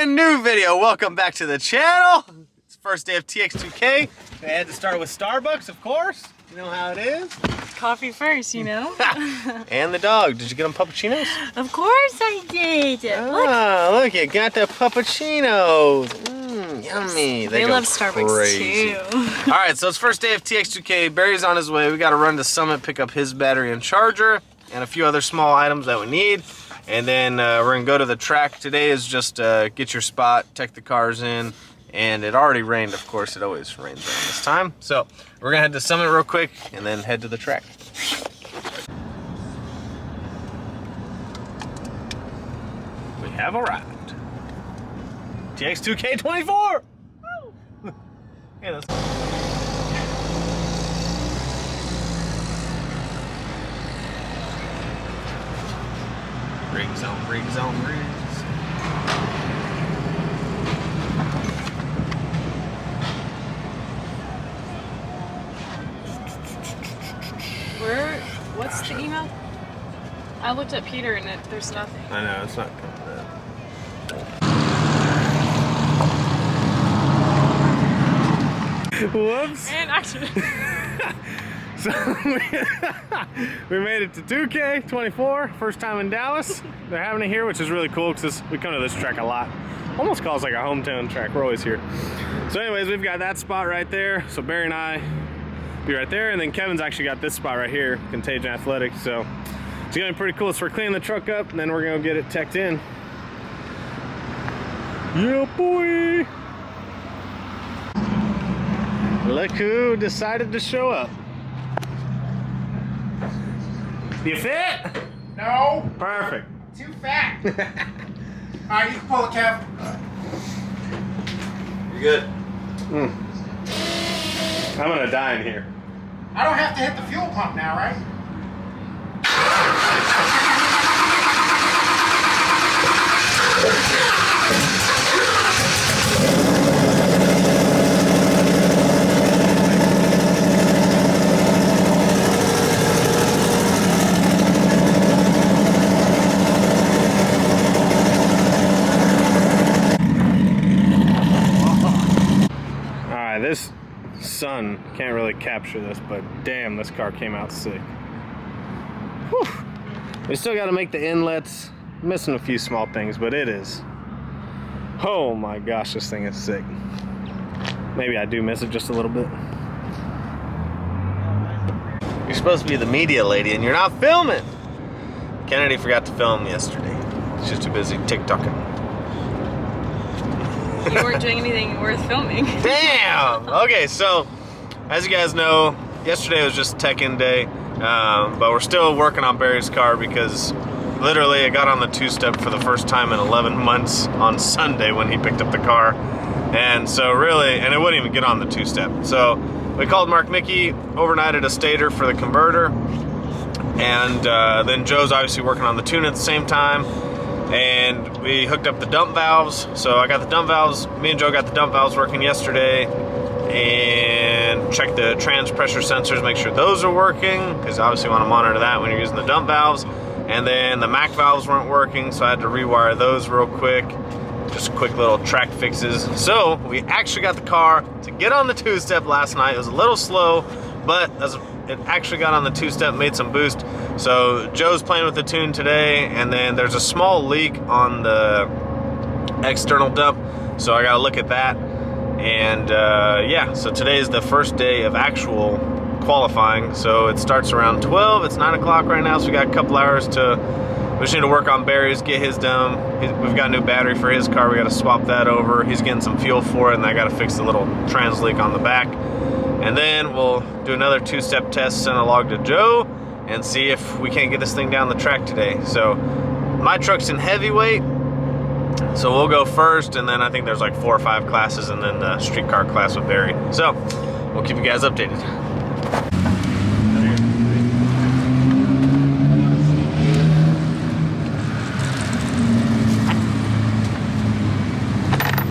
brand new video. Welcome back to the channel. It's the first day of TX2K. I had to start with Starbucks, of course. You know how it is. Coffee first, you know. And the dog. Did you get them puppuccinos? Of course I did. Oh, look, you got the puppuccinos. Yummy. They love Starbucks crazy. too. All right, so it's first day of TX2K. Barry's on his way. We got to run to Summit, pick up his battery and charger, and a few other small items that we need. And then we're gonna go to the track. Today is just get your spot, take the cars in, and it already rained, of course. It always rains around this time. So we're gonna head to Summit real quick and then head to the track. We have arrived. TX2K24! Hey, that's... Rigs on rigs on rigs. What's the email? I looked at Peter and there's nothing. I know, it's not coming up. Whoops. And actually. So we made it to 2K24, first time in Dallas. They're having it here, which is really cool because we come to this track a lot. Almost calls like a hometown track. We're always here. So anyways, we've got that spot right there. So Barry and I be right there, and then Kevin's actually got this spot right here, Contagion Athletics. So it's gonna be pretty cool. So we're cleaning the truck up, and then we're gonna get it teched in. Yeah, boy. Look who decided to show up. You fit? No. Perfect. Too fat. Alright, you can pull it, Kev. You're good. I'm gonna die in here. I don't have to hit the fuel pump now, right? This sun can't really capture this, but damn, this car came out sick. Whew. We still got to make the inlets, missing a few small things, but it is. Oh my gosh, this thing is sick. Maybe I do miss it just a little bit. You're supposed to be the media lady and you're not filming. Kennedy forgot to film yesterday. She's too busy TikToking. You weren't doing anything worth filming. Damn! Okay, so as you guys know, yesterday was just tech-in day, but we're still working on Barry's car because literally I got on the two-step for the first time in 11 months on Sunday when he picked up the car. And so really, and it wouldn't even get on the two-step. So we called Mark Mickey, overnighted a stator for the converter, and then Joe's obviously working on the tune at the same time. And we hooked up the dump valves. So I got the dump valves, me and Joe got the dump valves working yesterday, and checked the trans pressure sensors, make sure those are working, because obviously you want to monitor that when you're using the dump valves. And then the MAC valves weren't working, so I had to rewire those real quick. Just quick little track fixes. So we actually got the car to get on the two-step last night. It was a little slow, but it actually got on the two-step, made some boost. So Joe's playing with the tune today, and then there's a small leak on the external dump, so I gotta look at that. And yeah, so today is the first day of actual qualifying. So it starts around 12. It's 9 o'clock right now, so we got a couple hours to. We just need to work on Barry's, get his done. We've got a new battery for his car. We got to swap that over. He's getting some fuel for it, and I got to fix the little trans leak on the back. And then we'll do another two-step test, send a log to Joe, and see if we can't get this thing down the track today. So my truck's in heavyweight, so we'll go first, and then I think there's like 4 or 5 classes, and then the street car class with Barry. So we'll keep you guys updated.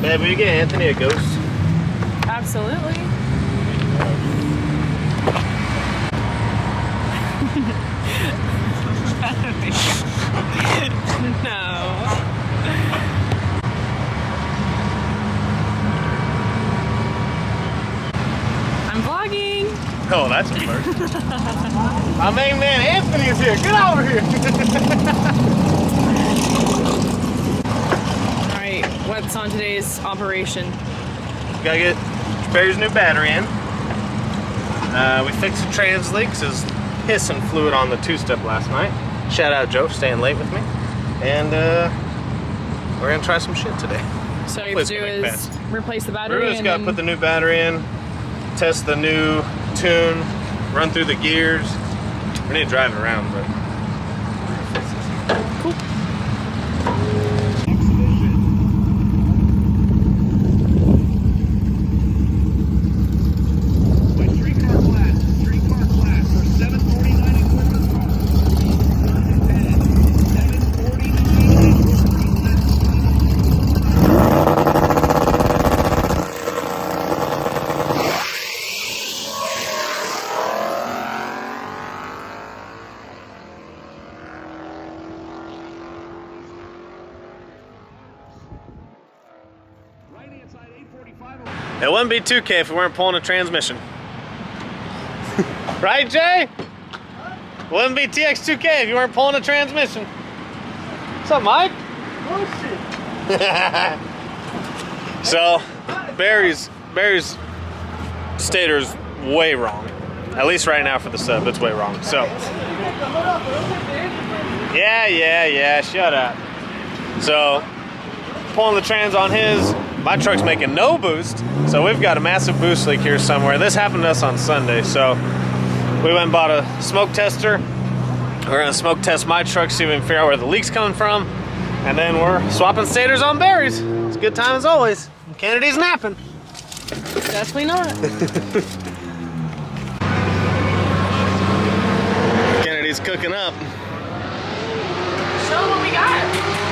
Babe, will you get Anthony a ghost? Absolutely. No. Oh, that's a first. My main man Anthony is here. Get over here. All right, what's on today's operation? Gotta get Barry's new battery in. We fixed the trans leak because there's pissing fluid on the two-step last night. Shout out Joe for staying late with me. And we're gonna try some shit today. So all you have to do is replace the battery. We're just gotta put the new battery in, test the new tune, run through the gears. We need to drive it around, but cool. it wouldn't be 2K if we weren't pulling a transmission. Right, Jay? Wouldn't be TX2K if you weren't pulling a transmission. What's up, Mike? So, Barry's stator's way wrong. At least right now for the sub, it's way wrong. So, yeah, shut up. So, pulling the trans on his, my truck's making no boost, so we've got a massive boost leak here somewhere. This happened to us on Sunday, so we went and bought a smoke tester. We're gonna smoke test my truck, see if we can figure out where the leak's coming from, and then we're swapping stators on Barry's. It's a good time as always. Kennedy's napping. Definitely not. Kennedy's cooking up. Show them what we got.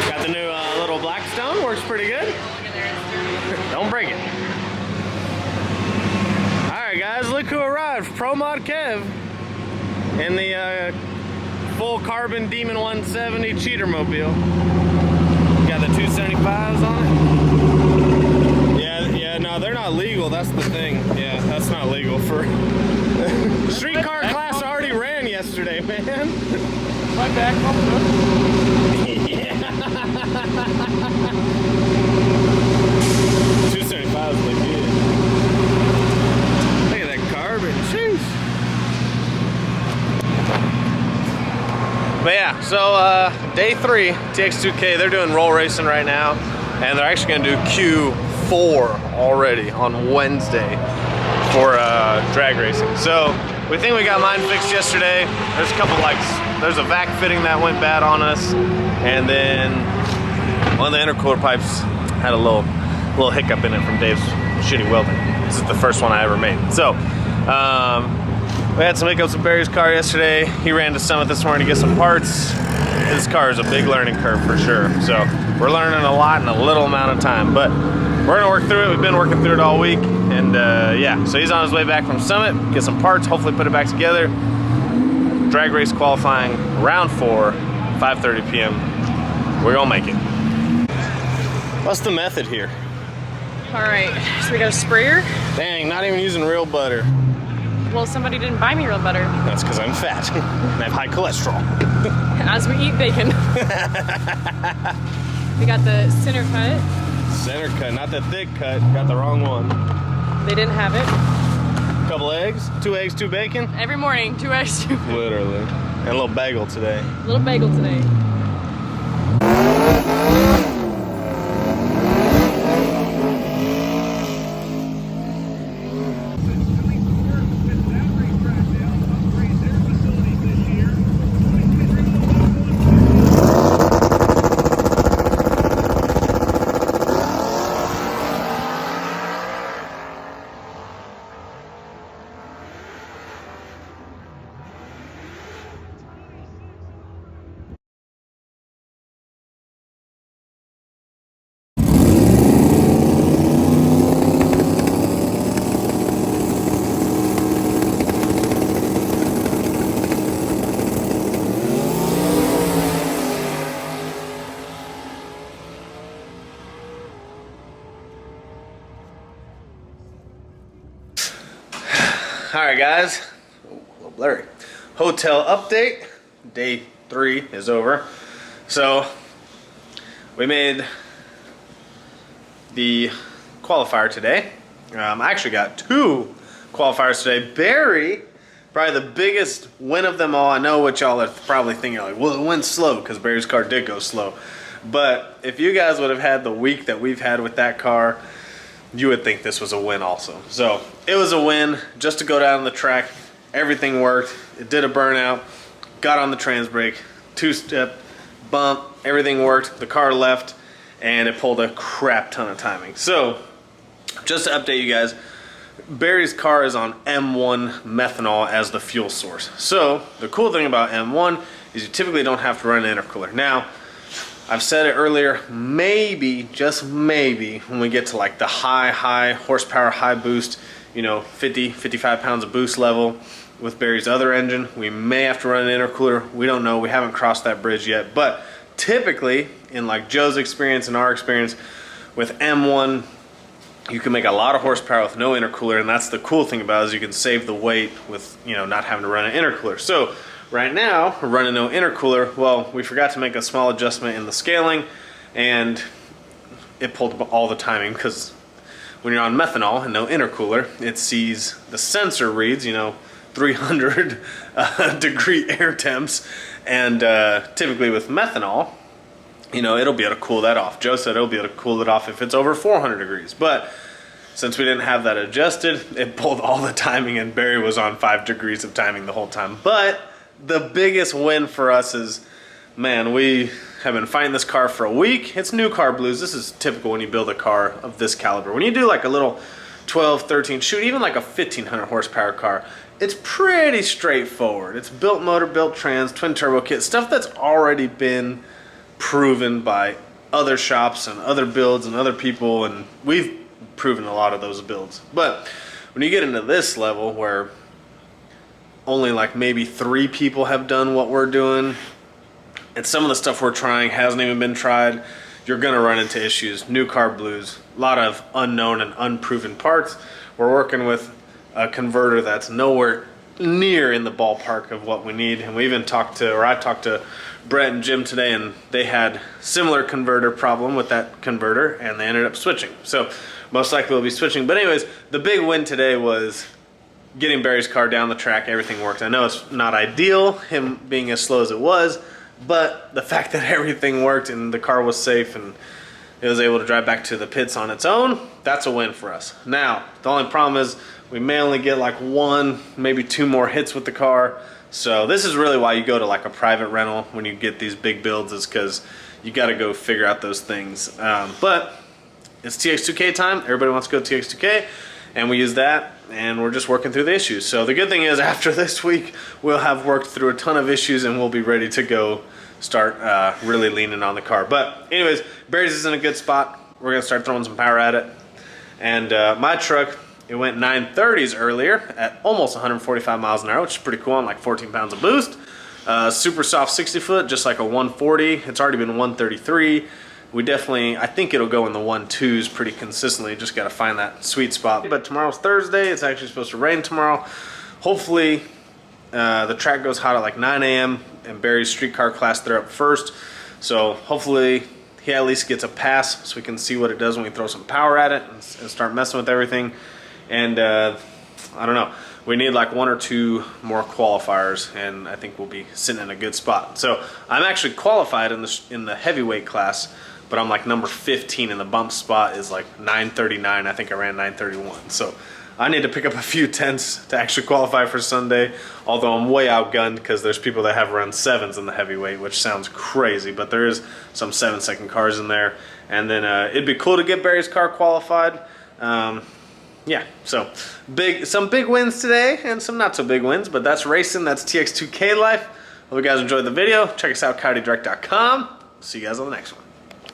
Got the new little Blackstone, works pretty good. Don't break it. Alright guys, look who arrived. Pro Mod Kev in the full carbon Demon 170 cheater mobile. Got the 275s on it. Yeah, no, they're not legal, that's the thing. Yeah, that's not legal for streetcar class already ran yesterday, man. My back pumped up. Yeah. 275s look good. Look at that carbon. Sheesh. But yeah, so day 3, TX2K, they're doing roll racing right now, and they're actually gonna do Q4 already on Wednesday for drag racing. So we think we got mine fixed yesterday. There's a couple there's a vac fitting that went bad on us, and then one of the intercooler pipes had a little hiccup in it from Dave's shitty welding. This is the first one I ever made. So we had some hiccups with Barry's car yesterday. He ran to Summit this morning to get some parts. This car is a big learning curve for sure. So we're learning a lot in a little amount of time, but we're gonna work through it. We've been working through it all week, and yeah, so he's on his way back from Summit, get some parts, hopefully put it back together. Drag race qualifying round 4, 5:30 p.m. We're gonna make it. What's the method here? All right, so we got a sprayer. Dang, not even using real butter. Well, somebody didn't buy me real butter. That's because I'm fat and I have high cholesterol. As we eat bacon. We got the center cut. Center cut, not the thick cut. Got the wrong one. They didn't have it. Couple eggs, 2 eggs, 2 bacon. Every morning, 2 eggs, 2 bacon. Literally. And a little bagel today. Little bagel today. All right, guys, little blurry. Hotel update. Day 3 is over. So we made the qualifier today. I actually got 2 qualifiers today. Barry, probably the biggest win of them all. I know what y'all are probably thinking, like, well, it went slow because Barry's car did go slow. But if you guys would have had the week that we've had with that car, you would think this was a win also. So it was a win just to go down the track. Everything worked. It did a burnout, got on the trans brake, 2-step, bump, everything worked. The car left and it pulled a crap ton of timing. So just to update you guys, Barry's car is on M1 methanol as the fuel source. So the cool thing about M1 is you typically don't have to run an intercooler. Now, I've said it earlier, maybe, just maybe, when we get to like the high horsepower, high boost, you know, 50, 55 pounds of boost level with Barry's other engine, we may have to run an intercooler. We don't know, we haven't crossed that bridge yet. But typically, in like Joe's experience and our experience with M1, you can make a lot of horsepower with no intercooler, and that's the cool thing about it, is you can save the weight with, you know, not having to run an intercooler. So right now, we're running no intercooler. Well, we forgot to make a small adjustment in the scaling, and it pulled all the timing, because when you're on methanol and no intercooler, it sees the sensor reads, you know, 300 degree air temps, and typically with methanol, you know, it'll be able to cool that off. Joe said it'll be able to cool it off if it's over 400 degrees. But since we didn't have that adjusted, it pulled all the timing, and Barry was on 5 degrees of timing the whole time. But the biggest win for us is, man, we have been fighting this car for a week. It's new car blues. This is typical when you build a car of this caliber. When you do like a little 12, 13, shoot, even like a 1500 horsepower car, it's pretty straightforward. It's built motor, built trans, twin turbo kit, stuff that's already been proven by other shops and other builds and other people, and we've proven a lot of those builds. But when you get into this level where only like maybe 3 people have done what we're doing, and some of the stuff we're trying hasn't even been tried, you're gonna run into issues. New car blues, a lot of unknown and unproven parts. We're working with a converter that's nowhere near in the ballpark of what we need, and we even talked to, or I talked to Brett and Jim today, and they had similar converter problem with that converter, and they ended up switching. So most likely we'll be switching. But anyways, the big win today was getting Barry's car down the track. Everything worked. I know it's not ideal, him being as slow as it was, but the fact that everything worked and the car was safe and it was able to drive back to the pits on its own, that's a win for us. Now, the only problem is we may only get like 1, maybe 2 more hits with the car. So this is really why you go to like a private rental when you get these big builds, is because you got to go figure out those things. But it's TX2K time. Everybody wants to go TX2K, and we use that, and we're just working through the issues. So the good thing is, after this week, we'll have worked through a ton of issues, and we'll be ready to go start really leaning on the car. But anyways, Barry's is in a good spot. We're gonna start throwing some power at it. And my truck, it went 930s earlier at almost 145 miles an hour, which is pretty cool on like 14 pounds of boost. Super soft 60 foot, just like a 140. It's already been 133. We definitely, I think it'll go in the 1.2s pretty consistently. Just got to find that sweet spot. But tomorrow's Thursday. It's actually supposed to rain tomorrow. Hopefully the track goes hot at like 9 a.m. and Barry's streetcar class, they're up first. So hopefully he at least gets a pass so we can see what it does when we throw some power at it and start messing with everything. And I don't know, we need like 1 or 2 more qualifiers, and I think we'll be sitting in a good spot. So I'm actually qualified in the heavyweight class, but I'm like number 15, and the bump spot is like 939. I think I ran 931. So I need to pick up a few tenths to actually qualify for Sunday, although I'm way outgunned because there's people that have run 7s in the heavyweight, which sounds crazy, but there is some 7-second cars in there. And then it'd be cool to get Barry's car qualified. Yeah, so some big wins today and some not so big wins, but that's racing. That's TX2K life. Hope you guys enjoyed the video. Check us out, coyotedirect.com. See you guys on the next one.